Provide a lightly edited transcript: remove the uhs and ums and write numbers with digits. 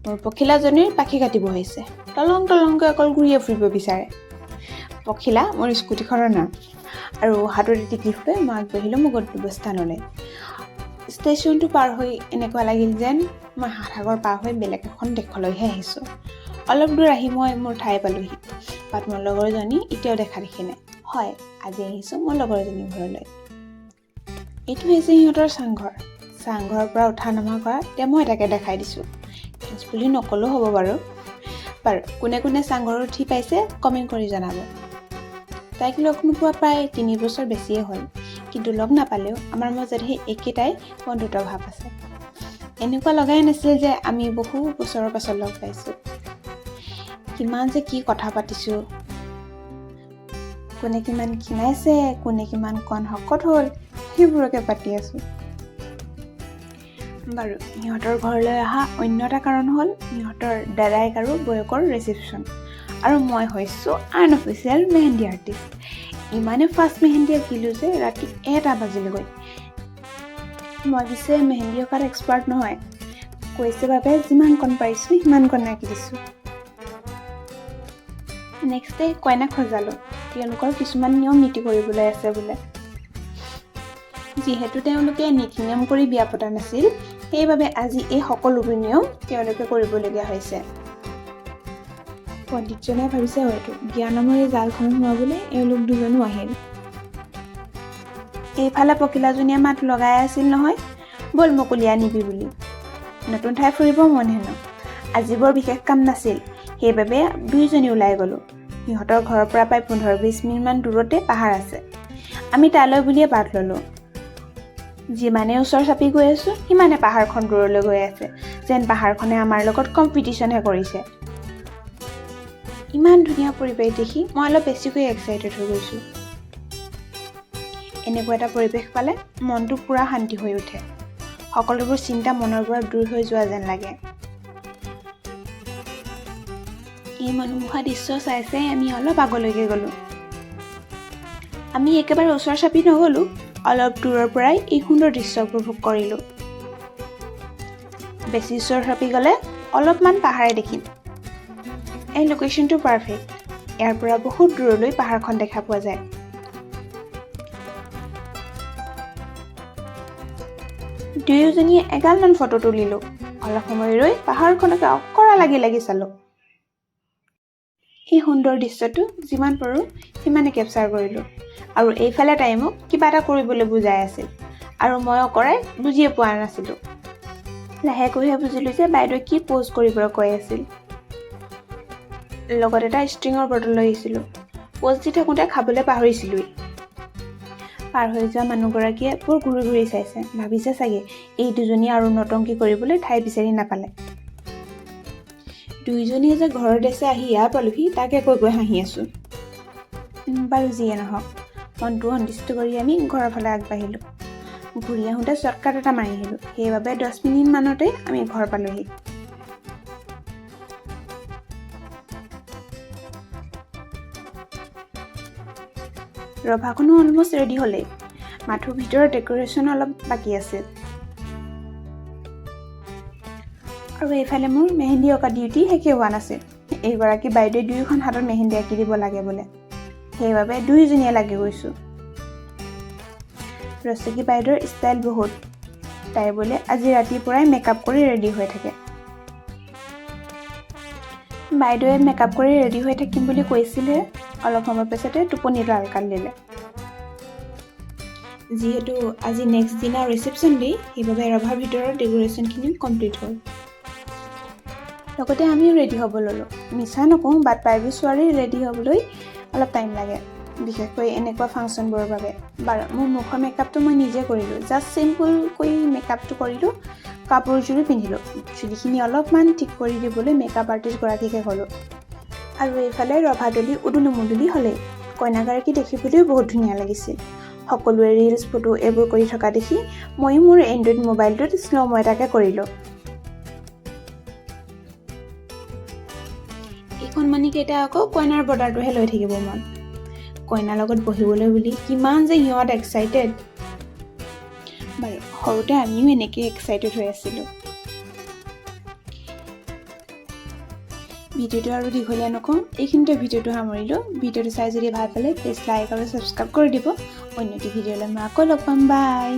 মোৰ পখিলাজনীৰ পাখি কাটিব হৈছে টলংকৈ অকল ঘূৰিয়ে ফুৰিব বিচাৰে পখিলা মোৰ স্কুটিখনৰ নাম আৰু হাতত এটি গিফ্ট লৈ মই আগবাঢ়িলোঁ মোৰ গন্তব্যস্থানলৈ ষ্টেচনটো পাৰ হৈ এনেকুৱা লাগিল যেন মই সাগৰ পাৰ হৈ বেলেগ এখন দেশলৈহে আহিছোঁ অলপ দূৰ আহি মই মোৰ ঠাই পালোহি বাট মোৰ লগৰজনী এতিয়াও দেখা দেখি নাই হয় আজি আহিছোঁ মোৰ লগৰজনীৰ ঘৰলৈ এইটো হৈছে সিহঁতৰ চাংঘৰৰ পৰা উঠা নমা কৰা এতিয়া মই তাকে দেখাই দিছোঁ বুলি নকলেও হ'ব বাৰু কোনে কোনে চাংঘৰত উঠি পাইছে কমেণ্ট কৰি জনাব তাইক লগ নোপোৱা প্ৰায় 3 বছৰ বেছিয়ে হ'ল কিন্তু লগ নাপালেও আমাৰ মাজত সেই একেটাই বন্ধুত্ব ভাৱ আছে এনেকুৱা লগাই নাছিল যে আমি বহু বছৰৰ পাছত লগ পাইছোঁ কিমান যে কি কথা পাতিছোঁ কোনে কিমান কিনাইছে কোনে কিমান কণ শকত হ'ল সেইবোৰকে পাতি আছোঁ বাৰু সিহঁতৰ ঘৰলৈ অহা অন্য এটা কাৰণ হ'ল সিহঁতৰ দাদাইক আৰু বৌয়েকৰ ৰিচিপশ্যন আৰু মই হৈছোঁ আনঅফিচিয়েল মেহেন্দি আৰ্টিষ্ট ইমানে ফাষ্ট মেহেন্দি আঁকিলোঁ যে ৰাতি 1 বাজিলগৈ মই পিছে মেহেন্দি অঁকাত এক্সপাৰ্ট নহয় কৈছে বাবে যিমান কণ পাৰিছোঁ সিমান কণ আঁকি দিছোঁ নেক্সট ডে কইনাক সজালোঁ তেওঁলোকৰ কিছুমান নিয়ম নীতি কৰিবলৈ আছে বোলে যিহেতু তেওঁলোকে নীতি নিয়ম কৰি বিয়া পতা নাছিল সেইবাবে আজি এই সকলোবোৰ নিয়ম তেওঁলোকে কৰিবলগীয়া হৈছে পণ্ডিতজনে ভাবিছে হয়তো বিয়া নামৰ এই জালখনত সোমাবলৈ এওঁলোক দুজনো আহিল এইফালে পখিলাজনীয়ে মাত লগাই আছিল নহয় বল মোক উলিয়াই নিবি বুলি নতুন ঠাই ফুৰিব মন হেনো আজি বৰ বিশেষ কাম নাছিল সেইবাবে দুইজনী ওলাই গ'লোঁ সিহঁতৰ ঘৰৰ পৰা প্ৰায় 15-20 মিনিটমান দূৰতে পাহাৰ আছে আমি তালৈ বুলিয়ে বাট ল'লোঁ যিমানে ওচৰ চাপি গৈ আছোঁ সিমানে পাহাৰখন দূৰলৈ গৈ আছে যেন পাহাৰখনে আমাৰ লগত কম্পিটিশ্যনহে কৰিছে ইমান ধুনীয়া পৰিৱেশ দেখি মই অলপ বেছিকৈ এক্সাইটেড হৈ গৈছোঁ এনেকুৱা এটা পৰিৱেশ পালে মনটো পূৰা শান্তি হৈ উঠে সকলোবোৰ চিন্তা মনৰ পৰা দূৰ হৈ যোৱা যেন লাগে এই মনোমোহা দৃশ্য চাই চাই আমি অলপ আগলৈকে গ'লোঁ আমি একেবাৰে ওচৰ চাপি নগ'লোঁ অলপ দূৰৰ পৰাই এই সুন্দৰ দৃশ্য উপভোগ কৰিলোঁ বেছি ওচৰ চাপি গ'লে অলপমান পাহাৰে দেখিম এই লোকেশ্যনটো পাৰফেক্ট ইয়াৰ পৰা বহুত দূৰলৈ পাহাৰখন দেখা পোৱা যায় দুয়োজনীয়ে এগালমান ফটো তুলিলোঁ অলপ সময় ৰৈ পাহাৰখনকে অকৰা লাগি চালোঁ এই সুন্দৰ দৃশ্যটো যিমান পাৰোঁ সিমানে কেপচাৰ কৰিলোঁ আৰু এইফালে তাই মোক কিবা এটা কৰিবলৈ বুজাই আছিল আৰু মই অকৰাই বুজিয়ে পোৱা নাছিলোঁ লাহেকৈহে বুজিলোঁ যে বাইদেৱে কি প'জ কৰিবলৈ কৈ আছিল লগত এটা ষ্ট্ৰিঙৰ বটল লৈ আহিছিলোঁ প'জ দি থাকোঁতে খাবলৈ পাহৰিছিলোঁৱেই পাৰ হৈ যোৱা মানুহগৰাকীয়ে বৰ ঘূৰি চাইছে ভাবিছে চাগে এই দুজনীয়ে আৰু নটংকি কৰিবলৈ ঠাই বিচাৰি নাপালে দুইজনীয়ে যে ঘৰৰ দেশে আহি ইয়াৰ পালোহি তাকে কৈ হাঁহি আছোঁ বাৰু যিয়ে নহওক মনটো সন্তুষ্ট কৰি আমি ঘৰৰ ফালে আগবাঢ়িলোঁ ঘূৰি আহোঁতে শ্বৰ্টকাট এটা মাৰি আহিলোঁ সেইবাবে 10 মিনিটমানতে আমি ঘৰ পালোহি ৰভাখনো অলমষ্ট ৰেডি হ'লেই মাথো ভিতৰৰ ডেক'ৰেশ্যন অলপ বাকী আছিল আৰু এইফালে মোৰ মেহেন্দি অঁকা ডিউটি শেষেই হোৱা নাছিল এইগৰাকী বাইদেৱে দুয়োখন হাতত মেহেন্দি আঁকি দিব লাগে বোলে সেইবাবে দুয়োজনীয়ে লাগি গৈছোঁ ৰচকী বাইদেউৰ ষ্টাইল বহুত তাই বোলে আজি ৰাতিৰ পৰাই মেকআপ কৰি ৰেডি হৈ থাকে বাইদেৱে মেকআপ কৰি ৰেডি হৈ থাকিম বুলি কৈছিলে অলপ সময় পাছতে টোপনিটো আলকাল দিলে যিহেতু আজি নেক্সট দিনা ৰিচেপশ্যন ডে সেইবাবে ৰভাৰ ভিতৰৰ ডেক'ৰেশ্যনখিনি কমপ্লিট হ'ল লগতে আমিও ৰেডি হ'ব ল'লোঁ মিছা নকওঁ বাট প্ৰাইভেট ছোৱালী ৰেডি হ'বলৈ অলপ টাইম লাগে বিশেষকৈ এনেকুৱা ফাংচনবোৰৰ বাবে বাৰু মোৰ মুখৰ মেকআপটো মই নিজে কৰিলোঁ জাষ্ট চিম্পলকৈ মেকআপটো কৰিলোঁ কাপোৰযোৰো পিন্ধিলোঁ চুলিখিনি অলপমান ঠিক কৰি দিবলৈ মেকআপ আৰ্টিষ্টগৰাকীকে ক'লোঁ আৰু এইফালে ৰভাদলি উদুলি মুদুলি হ'লেই কইনাগৰাকী দেখিবলৈও বহুত ধুনীয়া লাগিছিল সকলোৱে ৰিলছ ফটো এইবোৰ কৰি থকা দেখি ময়ো মোৰ এণ্ড্ৰইড মোবাইলটোত শ্ল' এটাকে কৰিলোঁ এইখন মানিকেইটা আকৌ কইনাৰ বৰ্ডাৰটোহে লৈ থাকিব মন কইনাৰ লগত বহিবলৈ বুলি কিমান যে সিহঁত এক্সাইটেড বাৰু সৰুতে আমিও এনেকৈ এক্সাইটেড হৈ আছিলোঁ ভিডিঅ'টো আৰু দীঘলীয়া নকওঁ, এইখিনিতে ভিডিঅ'টো সামৰিলোঁ। ভিডিঅ'টো চাই যদি ভাল পালে প্লিজ লাইক আৰু ছাবস্ক্ৰাইব কৰি দিব। অন্য এটি ভিডিঅ'লৈ মই আকৌ লগ পাম। বাই।